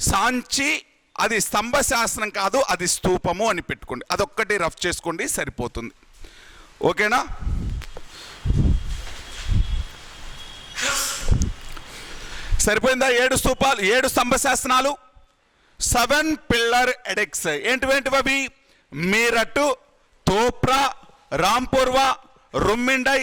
సాంచి అది స్తంభ శాసనం కాదు, అది స్తూపము అని పెట్టుకోండి. అదొక్కటి రఫ్ చేసుకోండి, సరిపోతుంది. ఓకేనా? సరిపోయిందా? 7 స్తూపాలు, 7 స్తంభ శాసనాలు, 7 పిల్లర్ ఎడిక్ట్స్. ఏంటివేంటివి అవి? మీరట్, తోప్రా, రాంపూర్వా, రుమ్మిండై,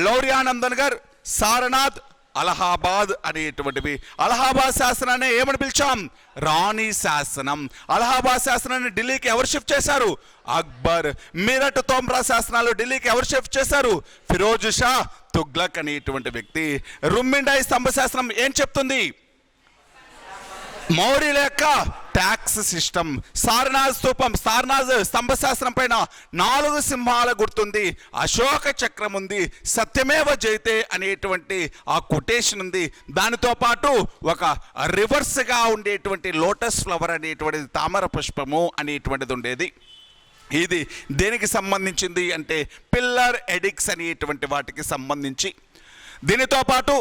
లౌర్యానందన్గర్, సారనాథ్, అలహాబాద్ అనేటువంటివి. అలహాబాద్ శాసనాన్ని ఏమని పిలిచాం? రాణి శాసనం. అలహాబాద్ శాసనాన్ని ఢిల్లీకి ఎవరు షిఫ్ట్ చేశారు? అక్బర్. మీరట్, తోమ్రా శాసనాలు ఢిల్లీకి ఎవరు షిఫ్ట్ చేశారు? ఫిరోజ్ షా తుగ్లక్ అనేటువంటి వ్యక్తి. రుమ్మిండై స్తంభ శాసనం ఏం చెప్తుంది? మౌర్యుల యొక్క ట్యాక్స్ సిస్టమ్. సారనాథ్ స్తూపం, సారనాథ్ స్తంభ శాస్త్రం పైన 4 సింహాల గుర్తుంది, అశోక చక్రం ఉంది, సత్యమేవ జయతే అనేటువంటి ఆ కొటేషన్ ఉంది. దానితో పాటు ఒక రివర్స్గా ఉండేటువంటి లోటస్ ఫ్లవర్ అనేటువంటిది, తామర పుష్పము అనేటువంటిది ఉండేది. ఇది దేనికి సంబంధించింది అంటే పిల్లర్ ఎడిక్ట్స్ అనేటువంటి వాటికి సంబంధించి. దీనితో పాటు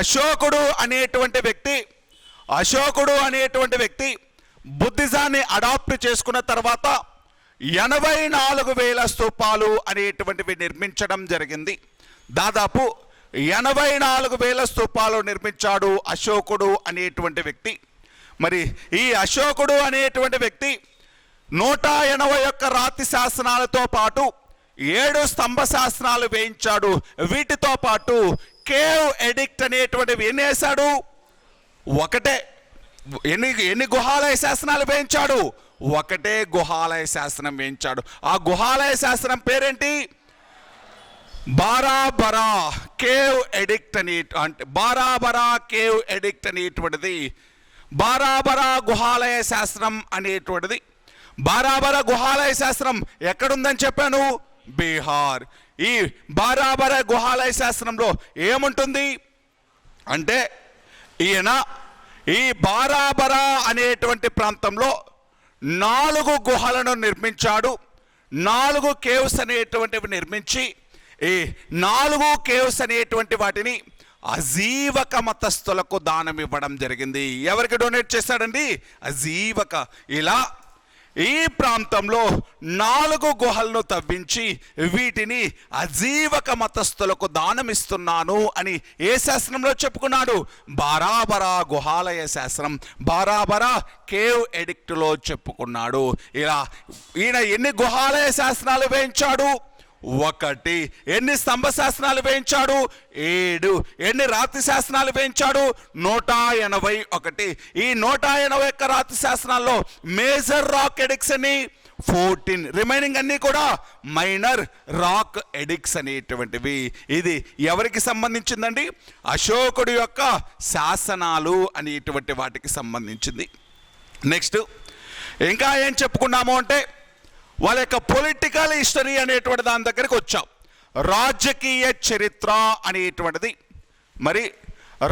అశోకుడు అనేటువంటి వ్యక్తి బుద్ధిజాన్ని అడాప్ట్ చేసుకున్న తర్వాత 84,000 స్తూపాలు అనేటువంటివి నిర్మించడం జరిగింది. దాదాపు 84,000 స్తూపాలు నిర్మించాడు అశోకుడు అనేటువంటి వ్యక్తి. మరి ఈ అశోకుడు అనేటువంటి వ్యక్తి 181 రాతి శాసనాలతో పాటు 7 స్తంభ శాసనాలు వేయించాడు. వీటితో పాటు కేవ్ ఎడిక్ట్ అనేటువంటివి ఎన్ని వేశాడు? ఒకటే. ఎన్ని గుహాలయ శాసనాలు వేయించాడు? ఒకటే గుహాలయ శాసనం వేయించాడు. ఆ గుహాలయ శాసనం పేరేంటి? బారాబరా కేవ్ ఎడిక్ట్ అని. అంటే బారాబరా కేవ్ ఎడిక్ట్ అనేటువంటిది, బారాబరా గుహాలయ శాస్త్రం అనేటువంటిది. బారాబరా గుహాలయ శాస్త్రం ఎక్కడుందని చెప్పాను? బీహార్. ఈ బారాబరా గుహాలయ శాస్త్రంలో ఏముంటుంది అంటే ఈయన ఈ బారాబరా అనేటువంటి ప్రాంతంలో 4 గుహలను నిర్మించాడు. 4 కేవ్స్ అనేటువంటివి నిర్మించి ఈ 4 కేవ్స్ అనేటువంటి వాటిని అజీవక మతస్థులకు దానం ఇవ్వడం జరిగింది. ఎవరికి డొనేట్ చేశాడండి? అజీవక. ఇలా ఈ ప్రాంతంలో 4 గుహలను తవ్వించి వీటిని అజీవక మతస్థులకు దానమిస్తున్నాను అని ఏ శాస్త్రంలో చెప్పుకున్నాడు? బారాబరా గుహాలయ శాస్త్రం, బారాబరా కేవ్ ఎడిక్ట్లో చెప్పుకున్నాడు. ఇలా ఈయన ఎన్ని గుహాలయ శాస్త్రాలు వేయించాడు? 1. ఎన్ని స్తంభ శాసనాలు వేయించాడు? 7. ఎన్ని రాతి శాసనాలు వేయించాడు? 181. ఈ 181 రాతి శాసనాల్లో మేజర్ రాక్ ఎడిక్ట్స్ అని 14, రిమైనింగ్ అన్నీ కూడా మైనర్ రాక్ ఎడిక్ట్స్ అనేటువంటివి. ఇది ఎవరికి సంబంధించిందండి? అశోకుడి యొక్క శాసనాలు అనేటువంటి వాటికి సంబంధించింది. నెక్స్ట్ ఇంకా ఏం చెప్పుకున్నాము అంటే వాళ్ళ యొక్క పొలిటికల్ హిస్టరీ అనేటువంటి దాని దగ్గరికి వచ్చాం. రాజకీయ చరిత్ర అనేటువంటిది. మరి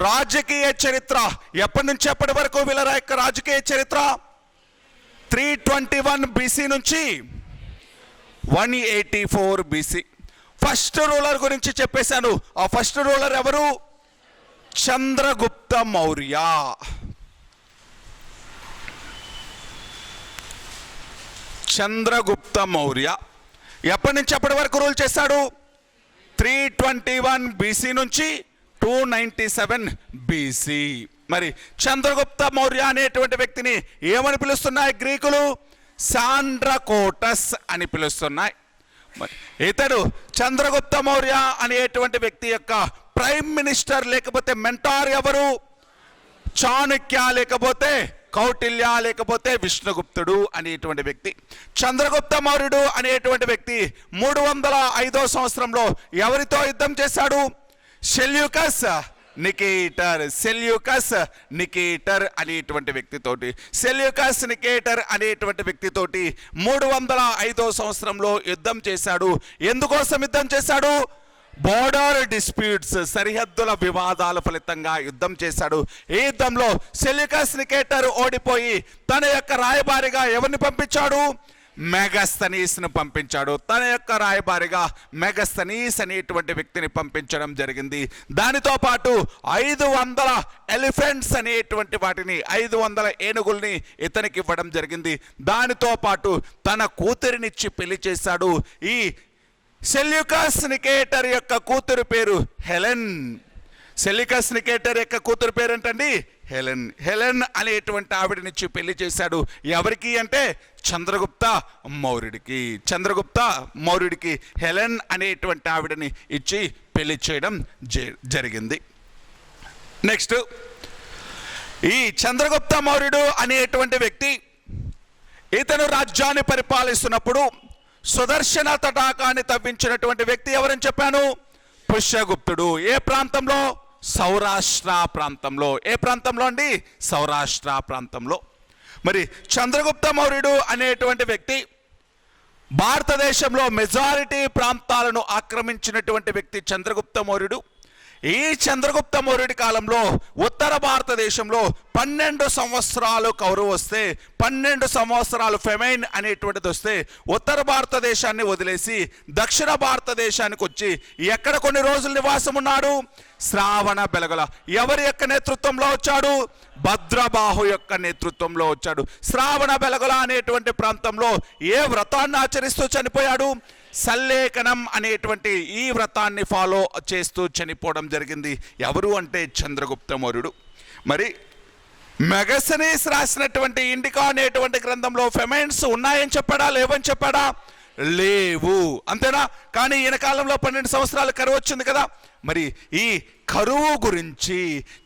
రాజకీయ చరిత్ర ఎప్పటి నుంచి ఎప్పటి వరకు వీళ్ళ యొక్క రాజకీయ చరిత్ర? 321 BC నుంచి 184 BC. ఫస్ట్ రూలర్ గురించి చెప్పేశాను. ఆ ఫస్ట్ రూలర్ ఎవరు? చంద్రగుప్త మౌర్య. చంద్రగుప్త మౌర్య ఎప్పటి నుంచి ఎప్పటి వరకు రూల్ చేశాడు? 321 BC నుంచి 297 BC. మరి చంద్రగుప్త మౌర్య అనేటువంటి వ్యక్తిని ఏమని పిలుస్తున్నాయి గ్రీకులు? సాండ్రకోటస్ అని పిలుస్తున్నాయి. ఇతడు చంద్రగుప్త మౌర్య అనేటువంటి వ్యక్తి యొక్క ప్రైమ్ మినిస్టర్ లేకపోతే మెంటార్ ఎవరు? చాణక్య లేకపోతే కౌటిల్య లేకపోతే విష్ణుగుప్తుడు అనేటువంటి వ్యక్తి. చంద్రగుప్త మౌర్యుడు అనేటువంటి వ్యక్తి 305వ సంవత్సరంలో ఎవరితో యుద్ధం చేశాడు? Seleucus Nicator. సెల్యూకస్ నికేటర్ అనేటువంటి వ్యక్తితోటి, సెల్యూకస్ నికేటర్ అనేటువంటి వ్యక్తితోటి 305వ సంవత్సరంలో యుద్ధం చేశాడు. ఎందుకోసం యుద్ధం చేశాడు? బోర్డర్ డిస్ప్యూట్స్, సరిహద్దుల వివాదాల ఫలితంగా యుద్ధం చేశాడు. ఈ యుద్ధంలో సెల్యూకస్ నికేటర్ ఓడిపోయి తన యొక్క రాయబారిగా ఎవరిని పంపించాడు? మెగస్తనీస్ను పంపించాడు. తన యొక్క రాయబారిగా మెగస్తనీస్ అనేటువంటి వ్యక్తిని పంపించడం జరిగింది. దానితో పాటు 500 ఎలిఫెంట్స్ అనేటువంటి వాటిని, 500 ఏనుగుల్ని ఇతనికి ఇవ్వడం జరిగింది. దానితో పాటు తన కూతురినిచ్చి పెళ్లి చేశాడు. ఈ సెల్యూకస్ నికేటర్ యొక్క కూతురు పేరు హెలెన్. సెల్యూకస్ నికేటర్ యొక్క కూతురు పేరు ఏంటండి? హెలెన్. హెలెన్ అనేటువంటి ఆవిడనిచ్చి పెళ్లి చేశాడు. ఎవరికి అంటే చంద్రగుప్త మౌర్యుడికి. చంద్రగుప్త మౌర్యుడికి హెలెన్ అనేటువంటి ఆవిడని ఇచ్చి పెళ్లి చేయడం జరిగింది. నెక్స్ట్, ఈ చంద్రగుప్త మౌర్యుడు అనేటువంటి వ్యక్తి ఇతను రాజ్యాన్ని పరిపాలిస్తున్నప్పుడు సుదర్శన తటాకాన్ని తవ్వించినటువంటి వ్యక్తి ఎవరని చెప్పాను? పుష్యగుప్తుడు. ఏ ప్రాంతంలో? సౌరాష్ట్ర ప్రాంతంలో. ఏ ప్రాంతంలో అండి? సౌరాష్ట్ర ప్రాంతంలో. మరి చంద్రగుప్త మౌర్యుడు అనేటువంటి వ్యక్తి భారతదేశంలో మెజారిటీ ప్రాంతాలను ఆక్రమించినటువంటి వ్యక్తి చంద్రగుప్త మౌర్యుడు. ఈ చంద్రగుప్త మౌర్యుడి కాలంలో ఉత్తర భారతదేశంలో 12 సంవత్సరాలు కౌరు వస్తే, 12 సంవత్సరాలు ఫెమైన్ అనేటువంటిది వస్తే ఉత్తర భారతదేశాన్ని వదిలేసి దక్షిణ భారతదేశానికి వచ్చి ఎక్కడ కొన్ని రోజులు నివాసం ఉన్నాడు? శ్రావణ బెలగల. ఎవరి యొక్క నేతృత్వంలో వచ్చాడు? భద్రబాహు యొక్క నేతృత్వంలో వచ్చాడు. శ్రావణ బెలగల అనేటువంటి ప్రాంతంలో ఏ వ్రతాన్ని ఆచరిస్తూ చనిపోయాడు? సల్లేఖనం అనేటువంటి ఈ వ్రతాన్ని ఫాలో చేస్తూ చనిపోవడం జరిగింది. ఎవరు అంటే చంద్రగుప్త మౌర్యుడు. మరి మెగస్తనీస్ రాసినటువంటి ఇండికా అనేటువంటి గ్రంథంలో ఫెమైన్స్ ఉన్నాయని చెప్పాడా, లేవని చెప్పాడా? లేవు. అంతేనా? కానీ ఈయన కాలంలో 12 సంవత్సరాలు కరువు వచ్చింది కదా. మరి ఈ కరువు గురించి,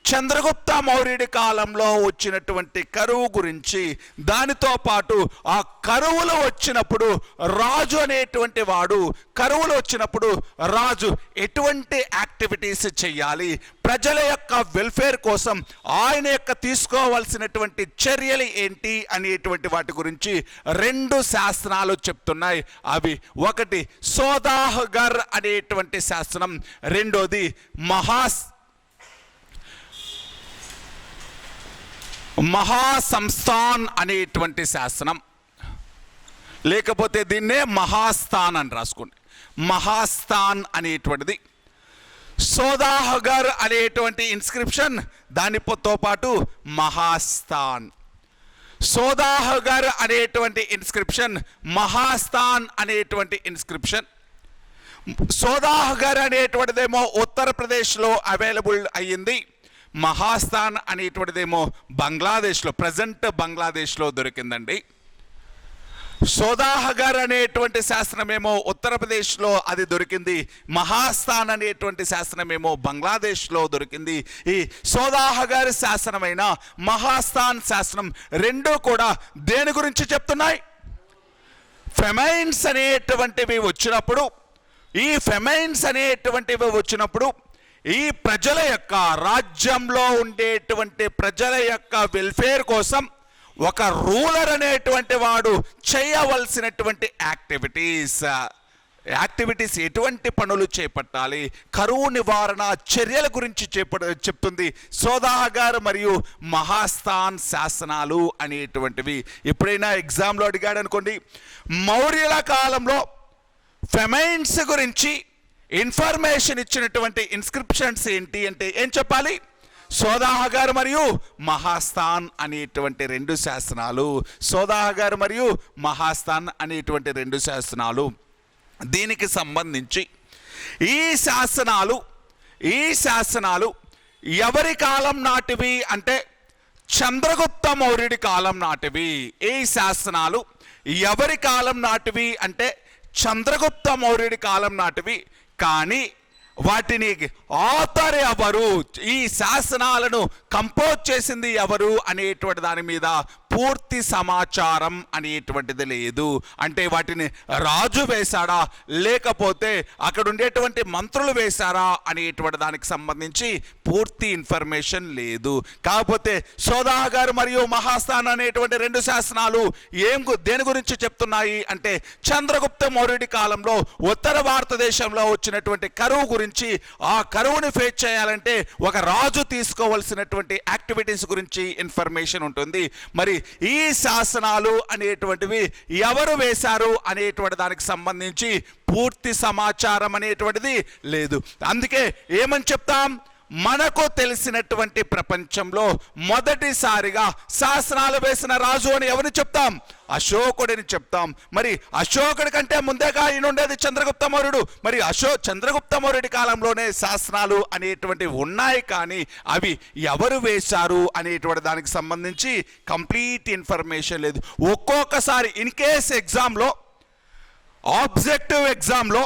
చంద్రగుప్త మౌర్యుడి కాలంలో వచ్చినటువంటి కరువు గురించి, దానితో పాటు ఆ కరువులు వచ్చినప్పుడు రాజు అనేటువంటి వాడు, కరువులు వచ్చినప్పుడు రాజు ఎటువంటి యాక్టివిటీస్ చేయాలి, ప్రజల యొక్క వెల్ఫేర్ కోసం ఆయన యొక్క తీసుకోవాల్సినటువంటి చర్యలు ఏంటి అనేటువంటి వాటి గురించి 2 శాస్త్రాలు చెప్తున్నాయి. అవి ఒకటి సోదాహగర్ అనేటువంటి శాస్త్రం, రెండోది మహాసంస్థాన్ అనేటువంటి శాసనం. లేకపోతే దీన్నే మహాస్థాన్ అని రాసుకోండి. మహాస్థాన్ అనేటువంటిది. సోదాహగర్ అనేటువంటి ఇన్స్క్రిప్షన్, దానితో పాటు మహాస్థాన్. సోదాహగర్ అనేటువంటి ఇన్స్క్రిప్షన్, మహాస్థాన్ అనేటువంటి ఇన్స్క్రిప్షన్. సోదాహగర్ అనేటువంటిదేమో ఉత్తరప్రదేశ్లో అవైలబుల్ అయ్యింది. మహాస్థాన్ అనేటువంటిదేమో బంగ్లాదేశ్లో, ప్రజెంట్ బంగ్లాదేశ్లో దొరికిందండి. సోదాహగర్ అనేటువంటి శాస్త్రమేమో ఉత్తరప్రదేశ్లో అది దొరికింది. మహాస్థాన్ అనేటువంటి శాస్త్రమేమో బంగ్లాదేశ్లో దొరికింది. ఈ సోదాహగర్ శాస్త్రమైన మహాస్థాన్ శాస్త్రం రెండూ కూడా దేని గురించి చెప్తున్నాయి? ఫెమైన్స్ అనేటువంటివి వచ్చినప్పుడు, ఈ ఫెమైన్స్ అనేటువంటివి వచ్చినప్పుడు ఈ ప్రజల యొక్క, రాజ్యంలో ఉండేటువంటి ప్రజల యొక్క వెల్ఫేర్ కోసం ఒక రూలర్ అనేటువంటి వాడు చేయవలసినటువంటి యాక్టివిటీస్ ఎటువంటి పనులు చేపట్టాలి, కరువు నివారణ చర్యల గురించి చెప్తుంది సోదాహగర్ మరియు మహాస్థాన్ శాసనాలు అనేటువంటివి. ఎప్పుడైనా ఎగ్జామ్లో అడిగాడు అనుకోండి, మౌర్యుల కాలంలో ఫెమైన్స్ గురించి ఇన్ఫర్మేషన్ ఇచ్చినటువంటి ఇన్స్క్రిప్షన్స్ ఏంటి అంటే ఏం చెప్పాలి? సోదాహగర్ మరియు మహాస్థాన్ అనేటువంటి 2 శాసనాలు. సోదాహగర్ మరియు మహాస్థాన్ అనేటువంటి 2 శాసనాలు. దీనికి సంబంధించి ఈ శాసనాలు ఎవరి కాలం నాటివి అంటే చంద్రగుప్త మౌర్యుడి కాలం నాటివి. ఈ శాసనాలు ఎవరి కాలం నాటివి అంటే చంద్రగుప్త మౌర్యుడి కాలం నాటివి. కానీ వాటిని ఆథర్ ఎవరు, ఈ శాసనాలను కంపోజ్ చేసింది ఎవరు అనేటువంటి దాని మీద పూర్తి సమాచారం అనేటువంటిది లేదు. అంటే వాటిని రాజు వేశాడా, లేకపోతే అక్కడ ఉండేటువంటి మంత్రులు వేశారా అనేటువంటి దానికి సంబంధించి పూర్తి ఇన్ఫర్మేషన్ లేదు. కాకపోతే సోదాహగర్ మరియు మహాస్థాన్ అనేటువంటి 2 శాసనాలు దేని గురించి చెప్తున్నాయి అంటే చంద్రగుప్త మౌర్యుడి కాలంలో ఉత్తర భారతదేశంలో వచ్చినటువంటి కరువు గురించి, ఆ కరువుని ఫేస్ చేయాలంటే ఒక రాజు తీసుకోవాల్సినటువంటి యాక్టివిటీస్ గురించి ఇన్ఫర్మేషన్ ఉంటుంది. మరి ఈ శాసనాలు అనేటువంటివి ఎవరు వేశారు అనేటువంటి దానికి సంబంధించి పూర్తి సమాచారం అనేటువంటిది లేదు. అందుకే ఏమని చెప్తాం, మనకు తెలిసినటువంటి ప్రపంచంలో మొదటిసారిగా శాసనాలు వేసిన రాజు అని ఎవరిని చెప్తాం, అశోకుడిని చెప్తాం. మరి అశోకుడి కంటే ముందేగా ఈయన ఉండేది చంద్రగుప్త మౌర్యుడు. మరి చంద్రగుప్త మౌర్యుడి కాలంలోనే శాసనాలు అనేటువంటివి ఉన్నాయి, కానీ అవి ఎవరు వేశారు అనేటువంటి దానికి సంబంధించి కంప్లీట్ ఇన్ఫర్మేషన్ లేదు. ఒక్కొక్కసారి ఇన్ కేస్ ఎగ్జామ్లో, ఆబ్జెక్టివ్ ఎగ్జామ్లో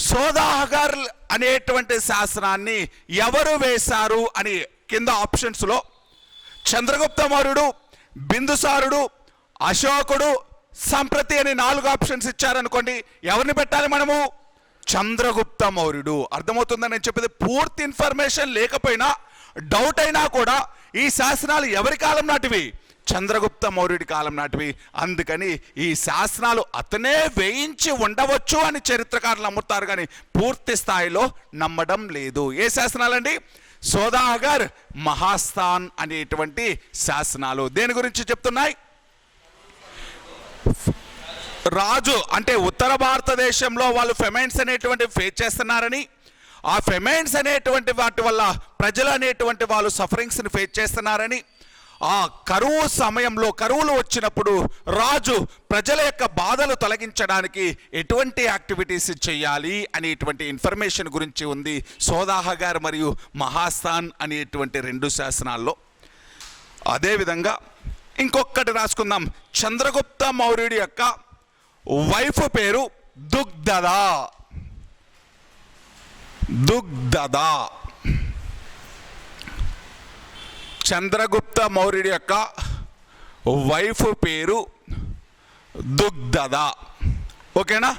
సోదాహగర్ అనేటువంటి శాసనాన్ని ఎవరు వేశారు అని కింద ఆప్షన్స్లో చంద్రగుప్త మౌర్యుడు, బిందుసారుడు, అశోకుడు, సంప్రతి అని 4 ఆప్షన్స్ ఇచ్చారనుకోండి, ఎవరిని పెట్టాలి మనము, చంద్రగుప్త మౌర్యుడు. అర్థమవుతుందని నేను చెప్పేది. పూర్తి ఇన్ఫర్మేషన్ లేకపోయినా, డౌట్ అయినా కూడా ఈ శాసనాలు ఎవరి కాలం నాటివి, చంద్రగుప్త మౌర్యుడి కాలం నాటివి. అందుకని ఈ శాసనాలు అతనే వేయించి ఉండవచ్చు అని చరిత్రకారులు నమ్ముతారు, కానీ పూర్తి స్థాయిలో నమ్మడం లేదు. ఏ శాసనాలండి, సోదాగర్, మహాస్థాన్ అనేటువంటి శాసనాలు. దేని గురించి చెప్తున్నాయి, రాజు అంటే ఉత్తర భారతదేశంలో వాళ్ళు ఫెమైన్స్ అనేటువంటి ఫేస్ చేస్తున్నారని, ఆ ఫెమైన్స్ అనేటువంటి వాటి వల్ల ప్రజలు అనేటువంటి వాళ్ళు సఫరింగ్స్ని ఫేస్ చేస్తున్నారని, ఆ కరువు సమయంలో కరువులు వచ్చినప్పుడు రాజు ప్రజల యొక్క బాధలు తొలగించడానికి ఎటువంటి యాక్టివిటీస్ చేయాలి అనేటువంటి ఇన్ఫర్మేషన్ గురించి ఉంది సోదాహగర్ మరియు మహాస్థాన్ అనేటువంటి 2 శాసనాల్లో. అదేవిధంగా ఇంకొకటి రాసుకుందాం. చంద్రగుప్త మౌర్యుడి యొక్క వైఫ్ పేరు దుగ్ధద. చంద్రగుప్త మౌర్యుడి యొక్క వైఫ్ పేరు దుగ్ధద. ఓకేనా?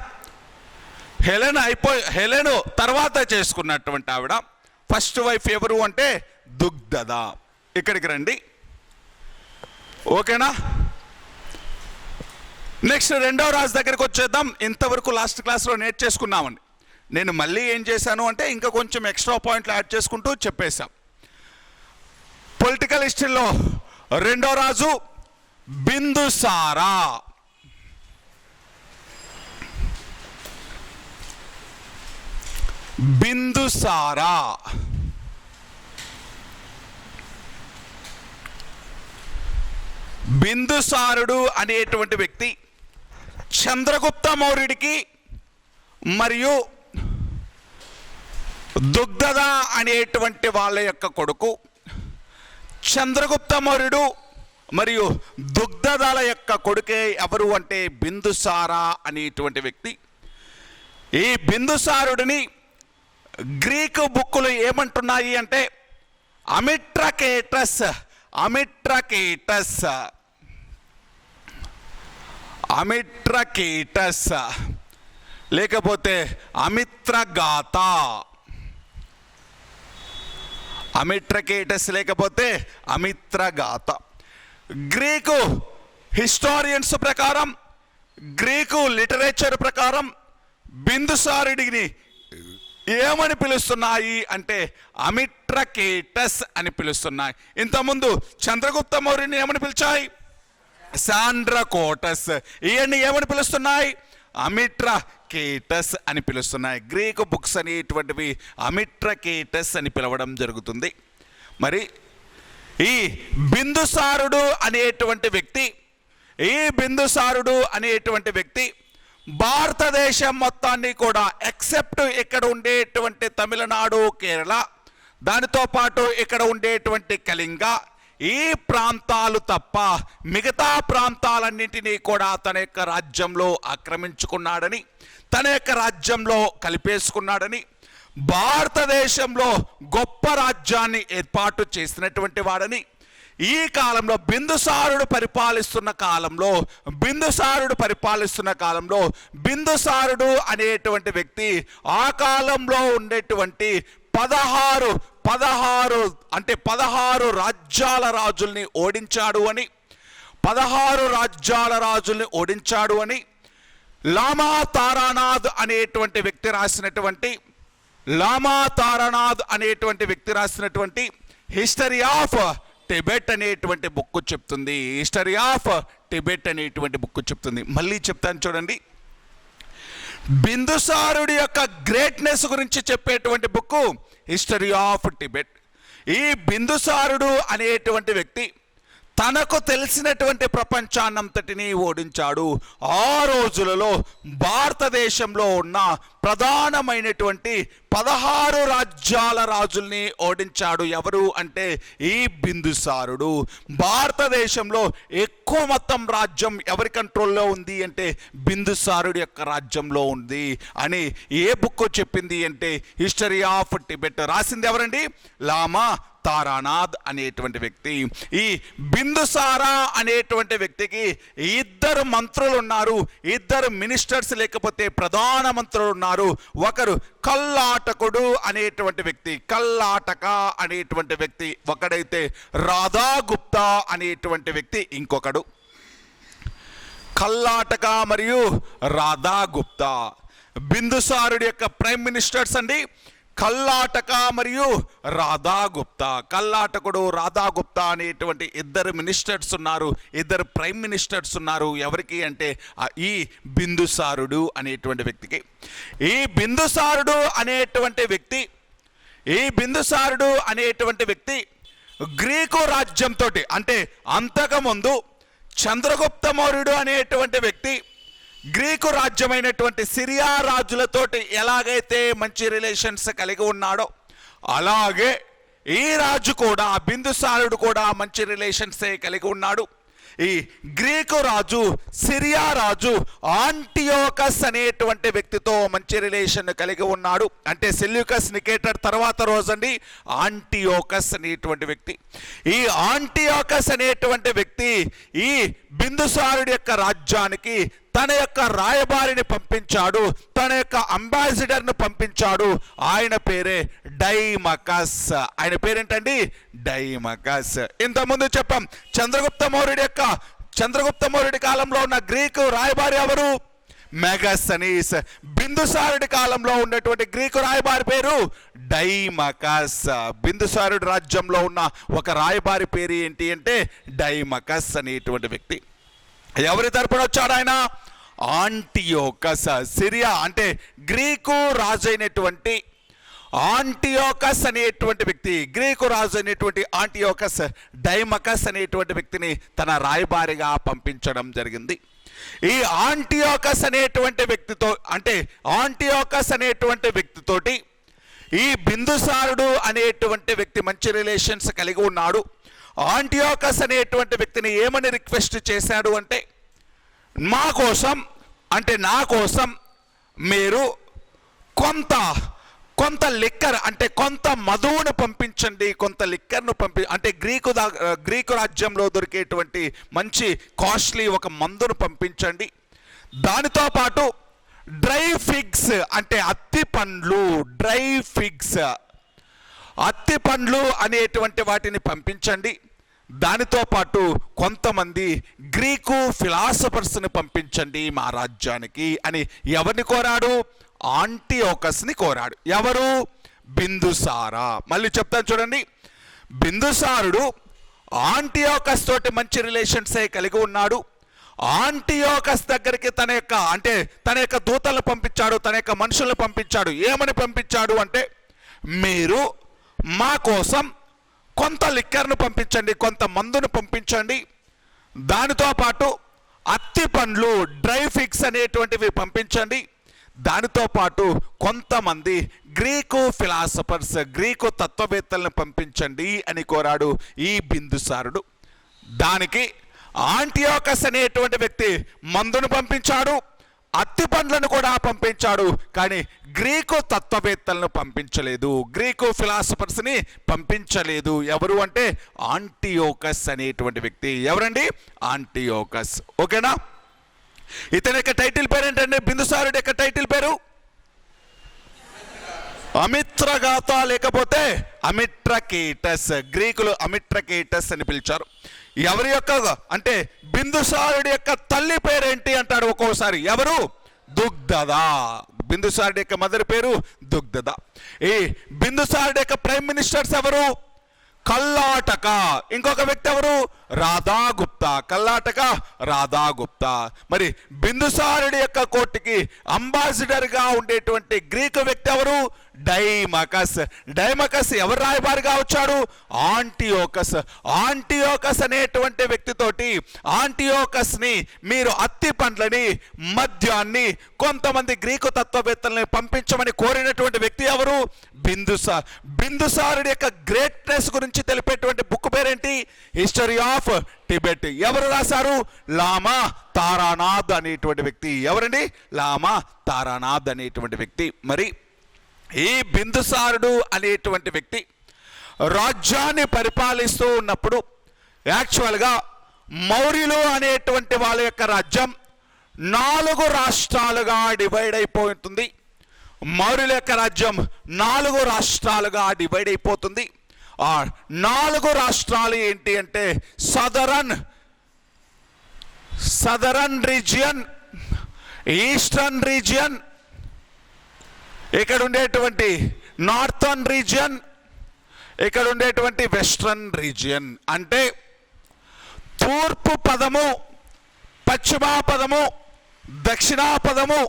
హెలెను తర్వాత చేసుకున్నటువంటి ఆవిడ. ఫస్ట్ వైఫ్ ఎవరు అంటే దుగ్ధద. ఇక్కడికి రండి. ఓకేనా? నెక్స్ట్ 2వ రాజు దగ్గరికి వచ్చేద్దాం. ఇంతవరకు లాస్ట్ క్లాస్లో నేర్చేసుకున్నామండి. నేను మళ్ళీ ఏం చేశాను అంటే ఇంకా కొంచెం ఎక్స్ట్రా పాయింట్లు యాడ్ చేసుకుంటూ చెప్పేశాం. పొలిటికల్ హిస్టరీలో 2వ రాజు బిందుసారా. బిందుసారుడు అనేటువంటి వ్యక్తి చంద్రగుప్త మౌర్యుడికి మరియు దుగ్ధద అనేటువంటి వాళ్ళ యొక్క కొడుకు. చంద్రగుప్త మౌర్యుడు మరియు దుగ్ధదల యొక్క కొడుకే ఎవరు అంటే బిందుసారా అనేటువంటి వ్యక్తి. ఈ బిందుసారుడిని గ్రీకు బుక్కులు ఏమంటున్నాయి అంటే అమిట్రకేటస్ లేకపోతే అమిత్రగాత. అమిట్రకేటస్ లేకపోతే అమిత్రగాత. గ్రీకు హిస్టారియన్స్ ప్రకారం, గ్రీకు లిటరేచర్ ప్రకారం బిందుసారుడిని ఏమని పిలుస్తున్నాయి అంటే అమిట్రకేటస్ అని పిలుస్తున్నాయి. ఇంతకుముందు చంద్రగుప్త మౌర్యుని ఏమని పిలిచాయి, సాండ్రకోటస్. ఇవన్నీ ఏమని పిలుస్తున్నాయి, అమిట్రకేటస్ అని పిలుస్తున్నాయి. గ్రీకు బుక్స్ అనేటువంటివి అమిట్రకేటస్ అని పిలవడం జరుగుతుంది. మరి ఈ బిందుసారుడు అనేటువంటి వ్యక్తి భారతదేశం మొత్తాన్ని కూడా ఎక్సెప్ట్ ఇక్కడ ఉండేటువంటి తమిళనాడు, కేరళ, దానితో పాటు ఇక్కడ ఉండేటువంటి కళింగ, ఈ ప్రాంతాలు తప్ప మిగతా ప్రాంతాలన్నింటినీ కూడా తన యొక్క రాజ్యంలో ఆక్రమించుకున్నాడని, తన యొక్క రాజ్యంలో కలిపేసుకున్నాడని, భారతదేశంలో గొప్ప రాజ్యాన్ని ఏర్పాటు చేసినటువంటి వాడని, ఈ కాలంలో బిందుసారుడు పరిపాలిస్తున్న కాలంలో బిందుసారుడు అనేటువంటి వ్యక్తి ఆ కాలంలో ఉండేటువంటి 16 అంటే 16 రాజ్యాల రాజుల్ని ఓడించాడు అని లామా తారానాథ్ అనేటువంటి వ్యక్తి రాసినటువంటి హిస్టరీ ఆఫ్ టిబెట్ అనేటువంటి బుక్ చెప్తుంది. హిస్టరీ ఆఫ్ టిబెట్ అనేటువంటి బుక్ చెప్తుంది. మళ్ళీ చెప్తాను చూడండి, బిందుసారుడి యొక్క గ్రేట్నెస్ గురించి చెప్పేటువంటి బుక్ హిస్టరీ ఆఫ్ టిబెట్. ఈ బిందుసారుడు అనేటువంటి వ్యక్తి తనకు తెలిసినటువంటి ప్రపంచాన్నంతటినీ ఓడించాడు. ఆ రోజులలో భారతదేశంలో ఉన్న ప్రధానమైనటువంటి 16 రాజ్యాల రాజుల్ని ఓడించాడు. ఎవరు అంటే ఈ బిందుసారుడు. భారతదేశంలో ఎక్కువ మొత్తం రాజ్యం ఎవరి కంట్రోల్లో ఉంది అంటే బిందుసారుడి యొక్క రాజ్యంలో ఉంది అని ఏ బుక్ చెప్పింది అంటే హిస్టరీ ఆఫ్ టిబెట్. రాసింది ఎవరండి? లామా తారానాథ్ అనేటువంటి వ్యక్తి. ఈ బిందుసారా అనేటువంటి వ్యక్తికి 2 మంత్రులు ఉన్నారు, 2 మినిస్టర్స్ లేకపోతే ప్రధాన మంత్రులు ఉన్నారు. ఒకరు కల్లాటకుడు అనేటువంటి వ్యక్తి, కల్లాటక అనేటువంటి వ్యక్తి ఒకడైతే, రాధా గుప్తా అనేటువంటి వ్యక్తి ఇంకొకడు. కల్లాటక మరియు రాధా గుప్తా బిందుసారుడి యొక్క ప్రైమ్ మినిస్టర్స్ అండి. కల్లాటక మరియు రాధా గుప్తా. కల్లాటకుడు రాధా గుప్తా అనేటువంటి 2 మినిస్టర్స్ ఉన్నారు, 2 ప్రైమ్ మినిస్టర్స్ ఉన్నారు. ఎవరికి అంటే ఈ బిందుసారుడు అనేటువంటి వ్యక్తికి. ఈ బిందుసారుడు అనేటువంటి వ్యక్తి గ్రీకు రాజ్యంతో, అంటే అంతకుముందు చంద్రగుప్త మౌర్యుడు అనేటువంటి వ్యక్తి గ్రీకు రాజ్యమైనటువంటి సిరియా రాజులతోటి ఎలాగైతే మంచి రిలేషన్స్ కలిగి ఉన్నాడో అలాగే ఈ రాజు కూడా, బిందుసారుడు కూడా మంచి రిలేషన్సే కలిగి ఉన్నాడు. ఈ గ్రీకు రాజు, సిరియా రాజు ఆంటియోకస్ అనేటువంటి వ్యక్తితో మంచి రిలేషన్ కలిగి ఉన్నాడు. అంటే సెల్యూకస్ నికేటర్ తర్వాత రోజండి ఆంటియోకస్ అనేటువంటి వ్యక్తి. ఈ ఆంటియోకస్ అనేటువంటి వ్యక్తి ఈ బిందుసారుడి యొక్క రాజ్యానికి తన యొక్క రాయబారిని పంపించాడు, తన యొక్క అంబాసిడర్ను పంపించాడు. ఆయన పేరే డైమకస్. ఆయన పేరేంటండి? డైమకస్. ఇంతకుముందు చెప్పాం చంద్రగుప్త మౌర్యుడి కాలంలో ఉన్న గ్రీకు రాయబారి ఎవరు? మెగస్తనీస్. బిందుసారుడి కాలంలో ఉన్నటువంటి గ్రీకు రాయబారి పేరు డైమకస్. బిందుసారుడి రాజ్యంలో ఉన్న ఒక రాయబారి పేరు ఏంటి అంటే డైమకస్ అనేటువంటి వ్యక్తి. ఎవరి తరపున వచ్చాడు ఆయన? ఆంటియోకస్. సిరియా అంటే గ్రీకు రాజు అయినటువంటి ఆంటియోకస్ అనేటువంటి వ్యక్తి, గ్రీకు రాజు అయినటువంటి ఆంటియోకస్ డైమకస్ అనేటువంటి వ్యక్తిని తన రాయబారిగా పంపించడం జరిగింది. ఈ ఆంటియోకస్ అనేటువంటి వ్యక్తితో, అంటే ఆంటియోకస్ అనేటువంటి వ్యక్తితోటి ఈ బిందుసారుడు అనేటువంటి వ్యక్తి మంచి రిలేషన్స్ కలిగి ఉన్నాడు. ఆంటియోకస్ అనేటువంటి వ్యక్తిని ఏమని రిక్వెస్ట్ చేశాడు అంటే, నా కోసం మీరు కొంత లిక్కర్, అంటే కొంత మధువును పంపించండి, కొంత లిక్కర్ను అంటే గ్రీకు రాజ్యంలో దొరికేటువంటి మంచి కాస్ట్లీ ఒక మందును పంపించండి. దానితో పాటు డ్రై ఫిగ్స్, అంటే అత్తి పండ్లు అనేటువంటి వాటిని పంపించండి. దానితో పాటు కొంతమంది గ్రీకు ఫిలాసఫర్స్ని పంపించండి మా రాజ్యానికి అని ఎవరిని కోరాడు? ఆంటియోకస్ని కోరాడు. ఎవరు? బిందుసారా. మళ్ళీ చెప్తాను చూడండి, బిందుసారుడు ఆంటియోకస్ తోటి మంచి రిలేషన్సే కలిగి ఉన్నాడు. ఆంటియోకస్ దగ్గరికి తన యొక్క దూతలను పంపించాడు, తన యొక్క మనుషులను పంపించాడు. ఏమని పంపించాడు అంటే, మీరు మా కోసం కొంత లిక్కర్ను పంపించండి, కొంత మందును పంపించండి. దానితో పాటు అత్తి పండ్లు, డ్రై ఫిగ్స్ అనేటువంటివి పంపించండి. దానితో పాటు కొంతమంది గ్రీకు ఫిలాసఫర్స్, గ్రీకు తత్వవేత్తలను పంపించండి అని కోరాడు ఈ బిందుసారుడు. దానికి ఆంటియోకస్ అనేటువంటి వ్యక్తి మందును పంపించాడు, అత్తి పండ్లను కూడా పంపించాడు. కానీ గ్రీకు తత్వవేత్తలను పంపించలేదు, గ్రీకు ఫిలాసఫర్స్ని పంపించలేదు. ఎవరు అంటే ఆంటియోకస్ అనేటువంటి వ్యక్తి. ఎవరండి? ఆంటియోకస్. ఓకేనా? ఇతని యొక్క టైటిల్ పేరు ఏంటంటే, బిందుసారుడి యొక్క టైటిల్ పేరు అమిత్రగాత, లేకపోతే అమిట్రకేటస్. గ్రీకులు అమిట్రకేటస్ అని పిలిచారు. ఎవరి యొక్క అంటే బిందుసారుడి యొక్క తల్లి పేరేంటి అంటాడు ఒక్కోసారి. ఎవరు? దుగ్ధద. బిందుసారుడి యొక్క మదర్ పేరు దుగ్ధద. ఈ బిందుసారుడి యొక్క ప్రైమ్ మినిస్టర్స్ ఎవరు? కర్ణాటక. ఇంకొక వ్యక్తి ఎవరు? రాధాగుప్తా. కర్ణాటక రాధాగుప్తా. మరి బిందుసారుడి యొక్క కోర్టుకి అంబాసిడర్ గా ఉండేటువంటి గ్రీకు వ్యక్తి ఎవరు? డైమకస్. డైమకస్ ఎవరు రాయబారిగా వచ్చాడు? ఆంటియోకస్. ఆంటియోకస్ అనేటువంటి వ్యక్తితోటి ఆంటియోకస్ ని మీరు అత్తి పండ్లని, మద్యాన్ని, కొంతమంది గ్రీకు తత్వవేత్తల్ని పంపించమని కోరినటువంటి వ్యక్తి ఎవరు? బిందుసార్. బిందుసారుడి యొక్క గ్రేట్నెస్ గురించి తెలిపేటువంటి బుక్ పేరేంటి? History of Tibet. ఎవరు రాశారు? లామా తారానాథ్ అనేటువంటి వ్యక్తి. ఎవరండి? లామా తారానాథ్ అనేటువంటి వ్యక్తి. మరి ఈ బిందుసారుడు అనేటువంటి వ్యక్తి రాజ్యాన్ని పరిపాలిస్తూ ఉన్నప్పుడు యాక్చువల్గా మౌర్యులు అనేటువంటి వాళ్ళ యొక్క రాజ్యం 4 రాష్ట్రాలుగా డివైడ్ అయిపోతుంది. మౌర్యుల యొక్క రాజ్యం 4 రాష్ట్రాలుగా డివైడ్ అయిపోతుంది. ఆ 4 రాష్ట్రాలు ఏంటి అంటే సదరన్ రీజియన్, ఈస్టర్న్ రీజియన్, ఇక్కడ ఉండేటువంటి నార్థన్ రీజియన్, ఇక్కడ ఉండేటువంటి వెస్ట్రన్ రీజియన్. అంటే తూర్పు పదము, పశ్చిమ పదము, దక్షిణ పదము,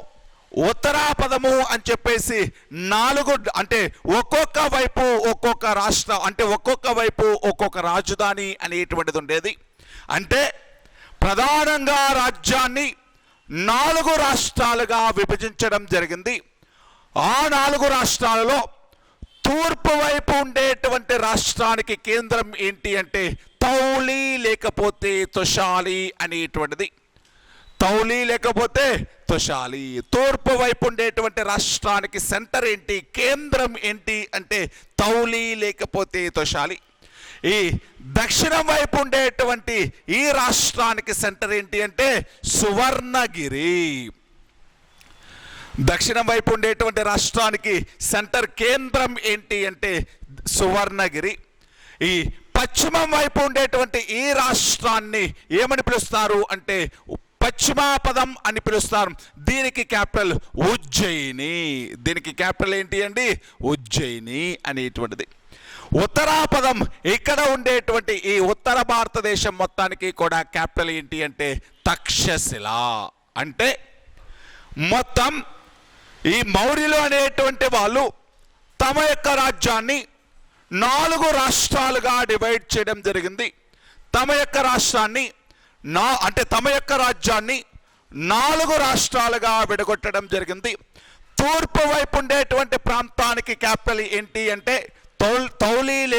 ఉత్తరా పదము అని చెప్పేసి 4, అంటే ఒక్కొక్క వైపు ఒక్కొక్క రాష్ట్రం, అంటే ఒక్కొక్క వైపు ఒక్కొక్క రాజధాని అనేటువంటిది ఉండేది. అంటే ప్రధానంగా రాజ్యాన్ని 4 రాష్ట్రాలుగా విభజించడం జరిగింది. ఆ 4 రాష్ట్రాలలో తూర్పు వైపు ఉండేటువంటి రాష్ట్రానికి కేంద్రం ఏంటి అంటే తౌలి లేకపోతే తొషాలి అనేటువంటిది. తౌలి లేకపోతే తొషాలి. తూర్పు వైపు ఉండేటువంటి రాష్ట్రానికి సెంటర్ ఏంటి, కేంద్రం ఏంటి అంటే తౌలి లేకపోతే తొషాలి. ఈ దక్షిణం వైపు ఉండేటువంటి ఈ రాష్ట్రానికి సెంటర్ ఏంటి అంటే సువర్ణగిరి. దక్షిణం వైపు ఉండేటువంటి రాష్ట్రానికి సెంటర్, కేంద్రం ఏంటి అంటే సువర్ణగిరి. ఈ పశ్చిమం వైపు ఉండేటువంటి ఈ రాష్ట్రాన్ని ఏమని పిలుస్తారు అంటే పశ్చిమ పదం అని పిలుస్తారు. దీనికి క్యాపిటల్ ఉజ్జయిని. దీనికి క్యాపిటల్ ఏంటి అండి? ఉజ్జయిని అనేటువంటిది. ఉత్తరాపదం, ఇక్కడ ఉండేటువంటి ఈ ఉత్తర భారతదేశం మొత్తానికి కూడా క్యాపిటల్ ఏంటి అంటే తక్షశిల. అంటే మొత్తం ఈ మౌర్యులు అనేటువంటి వాళ్ళు తమ యొక్క రాజ్యాన్ని 4 రాష్ట్రాలుగా డివైడ్ చేయడం జరిగింది. తమ యొక్క రాష్ట్రాన్ని తమ యొక్క రాజ్యాన్ని 4 రాష్ట్రాలుగా విడగొట్టడం జరిగింది. తూర్పు వైపు ఉండేటువంటి ప్రాంతానికి క్యాపిటల్ ఏంటి అంటే తౌలి